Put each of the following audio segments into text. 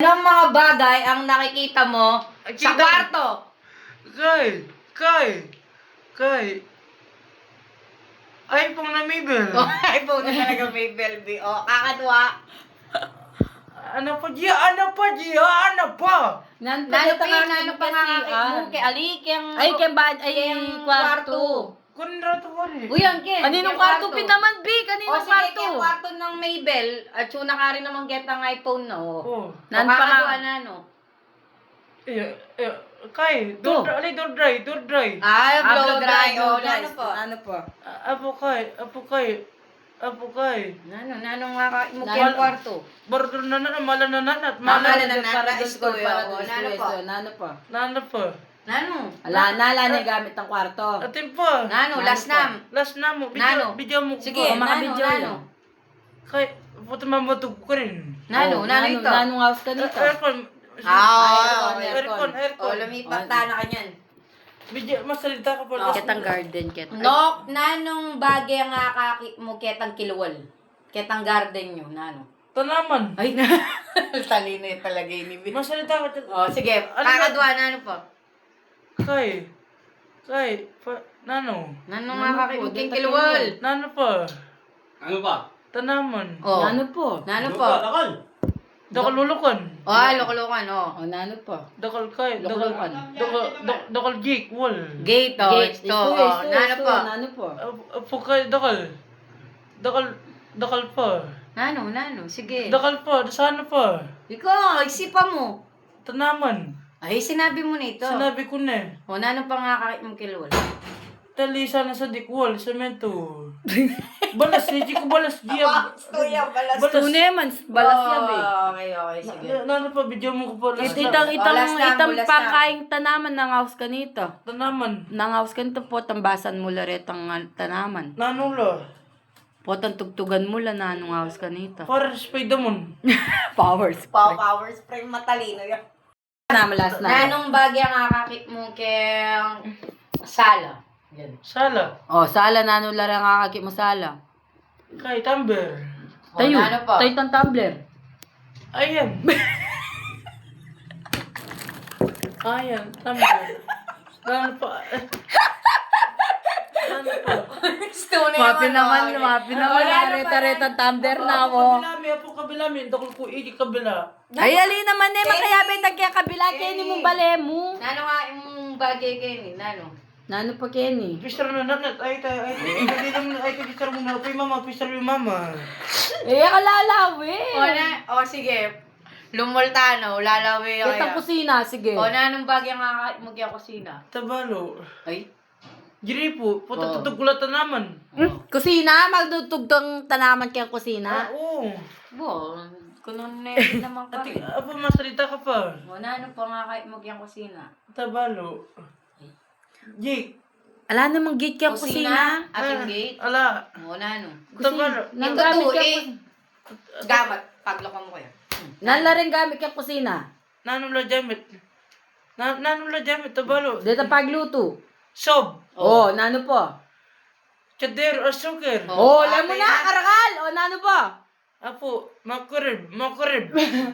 Anong mga bagay ang nakikita mo sa kwarto? Kay. iPhone na Mabel. iPhone na talaga may belby. O, kakatuwa. Ano pa? Nano pa nga kay Ali, Ay, kwarto. Kunrato ko rin. Uy, ang ken. Kaninong kwarto pinaman, B? O, Kaninong sige, kwarto? kaya kwarto ng Mabel. At suna ka rin naman get ang iPhone na, o. Oh. Nan pa Kakatuwa nga. na, no? Kay, To. door dry. Ay, blow Blow dry. dry, O, blow nano dry. po? Ano po? Apo kay. Nano nga ka mo kaya kwarto? Bardor na mala na nanat. Mala na Para nana, school, para o, nano school. po? Nano po? Nana pa. Nano? Ala na gamit ng kwarto. Atin pa. Nano, Nano last po? nam. Last na mo. Nano? Video mo. Sige, O, mga nano, video nano? yun. Kay, puto mamatug ko rin. Nano, nano ito? Nanong house ka nito? Aircon. Aircon. Aircon. O, lumipat na kanyan. Video, masalita ka pa. Ketang garden, No, nanong bagay ang nakakakit mo ketang kilwal? Ketang garden nyo, nano? Tanaman. Ay, na. Talino yung talaga ini. Masalita ka. O, sige. Ano Kakadwa, nano po? Kay, nano? Nanong Nano nakakit po, mo king ketang kilwal? Nano pa? Ano ba? Tanaman. O, Nano po? nano po? Takal. Dakal lulukan. O, lukulukan, o. O, nano po? Dakal kay. Lukulukan. Dakal jik. Wal. Gate, o. Gate. Ito, o. Nano po? Nano po? Apo kay, dakal. Dakal pa. Nano, sige. Dakal pa. Sana pa. Ikaw, isipa mo. Tanaman. Ay, sinabi mo na ito. Sinabi ko na. O, nano pa nga kakit mo kilwal? Tali sana sa dikwal. Semento. Balas. Hindi ko balas. Balas. Tuneman, balas yan, B. Okay, sige. Nano pa. Video mo ko pa. Last Itang last na. pangkaing tanaman ng house ka nito. Tanaman. Nang house ka nito po, tambasan mo laretang tanaman. Nano la. Po, tugtugan mo lang na anong house ka nito. Para Spiderman. Powers. Power spray matalino yan. Last na. Nanong bagay ang kakakit mo kay sala? Yan. Sala. O, sala na ano lang ang kakakit mo sala. Kay Tamber. Tayo. Ano pa? Tayo ng tumbler. Ayan. Ayan, Tamber. Nano pa. Nano pa. Mapi naman. Reta-reta tumbler na mo. Kabilami. Dakol ko iki kabila. Ay, ali naman eh. Makayabay tagya kabila. Kaya ni mong bale mo. Nano nga yung bagay kayo ni? Nano? Nano pa Kenny? Pistar na nanat. Ay, pistar mo na. Ay, mama, pistar yung mama. Eh, kalalawi. O sige. Lumultano, lalawi Kaya kaya. kusina, sige. O nanong bagay ang kakakit mo kay kusina? Tabalo. Ay? Jiri po. Patutugulatan naman. Kusina? Magdudugtong tanaman kaya kusina? Oo. Bo, kuno na naman ka. Ati, apa masalita ka pa? O nanong pa nga kahit mo kay kusina? Tabalo. Jik. Ala namang gate kaya kusina. Ating gate? Ala. O nano? Tabalo. Nang Ito gamit to kaya eh. Gamat, pagloko mo kayo. Nala rin gamit kaya kusina. Nanong la jamit. Nanong la jamit. Tabalo. Dito pagluto. Sob. Oh, nano po? Chader or sugar. Oh, alam mo na, karakal. Oh, nano po? Apo, makurib.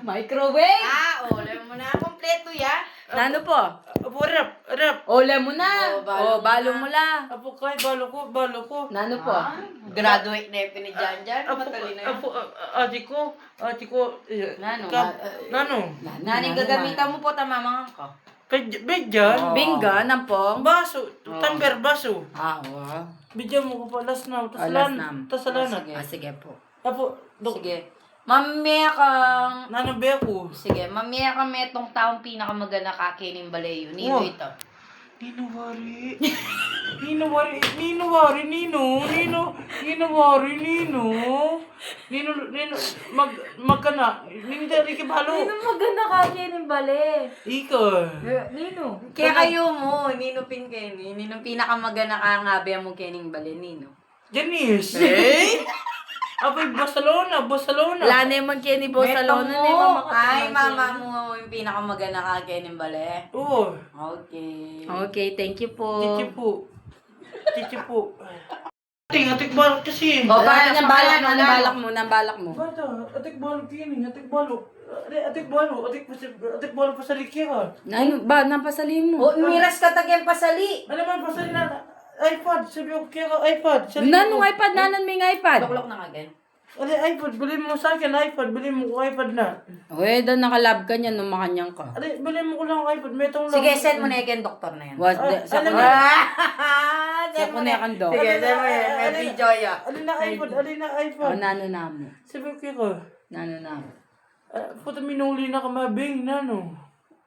Microwave. Alam mo na, kompleto ya. Nano po? Apo, rap. Oh, alam mo na. Oh, balo mo la. Apo, kay, balo ko. Nano po? Graduate na yung pinidyan-dyan. Apo, Matalino yan. ati ko, Nano? Nano? Naning gagamitan mo po tamamangan ko. Bidyan. Binga, nampong. Baso. Tamber, baso. Oo. Bidyan mo ko pa, last na. Last na. Tasalana. Sige po. Apo, Sige. Mamaya kang... Nanong be ako. Sige, mamaya kang metong taong pinakamaganda kakining balayo. Nino Oh. ito. Nino, magkana. Nino, dari ka balo. maganda ka kinin bale? Ika. Nino. Kaya kayo mo, Nino Pinkeni. Nino pinakamaganda ka nga ba mo kining balayo, Nino? Janice. Apoy, Barcelona. Wala na yung magkini po sa lona na yung Ay, mama mo yung pinakamaganda ka kining balayo. Oo. Okay. Okay, thank you po. Chichi po. Atik balok kasi. O, paano Ang balak mo, ang balak mo. Bata, atik balok yun, atik balok. Atik balok pa sa likya. Ano ba, napasalim mo? O, miras ka tagyang pasali. Ano man pa sa iPad, sabi ko kaya iPad. Nanong iPad, nanon may iPad. Loklok na nga, gan. Ano iPad, bilhin mo sa akin iPad, bilhin mo ko iPad na. Uy, doon nakalab ka niyan, nung makanyang ka. Ano, bilhin mo ko lang iPad, may itong lang. Sige, send mo na yung doktor na yan. Was, sa alam kuno. mo. Sa kuno yung do. Sige, send mo yan. May video ya. Ano na iPad, O, nano na mo. Sabi ko kaya Nano na mo. puta minuli na kamabing, nano.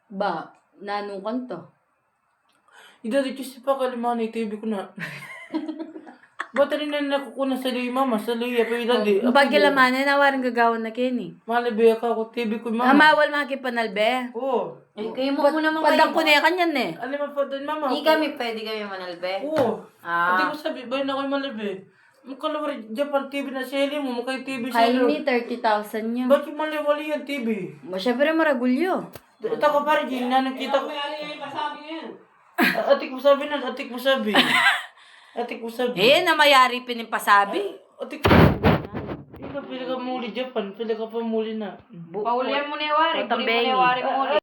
Ba, nanong kanto. Idari kasi pa kalimani, TV ko na. Ba't rin na nakukuna sa liya, mama, sa liya, pa idari. Pag kilamanan, nawarin gagawin na kini. Malabi ako, TV ko, mama. Amawal makipanalbe. Oo. Ay, kayo mo naman Padang ko na yan kanyan eh. Alam mo pa doon, mama. Hindi kami pwede kami manalbe. Oo. Hindi Ah. ko sabi, bayan ako yung malabi. Mukhalawari, Japan TV na sili mo, mukha yung TV sa Kain ni 30,000 niya. Ba't yung maliwali yung TV? Mo, syempre maragulyo. Ito ko pa rin, na nakita ko. Atik mo sabi na, atik mo sabi. Atik mo sabi. Eh, namayari pinipasabi. Atik mo sabi. Ikaw, pili ka muli Japan, pili ka pa muli na. Paulihan mo na yung wari. Utang Paulihan mo na bengi. yung wari mo ulit.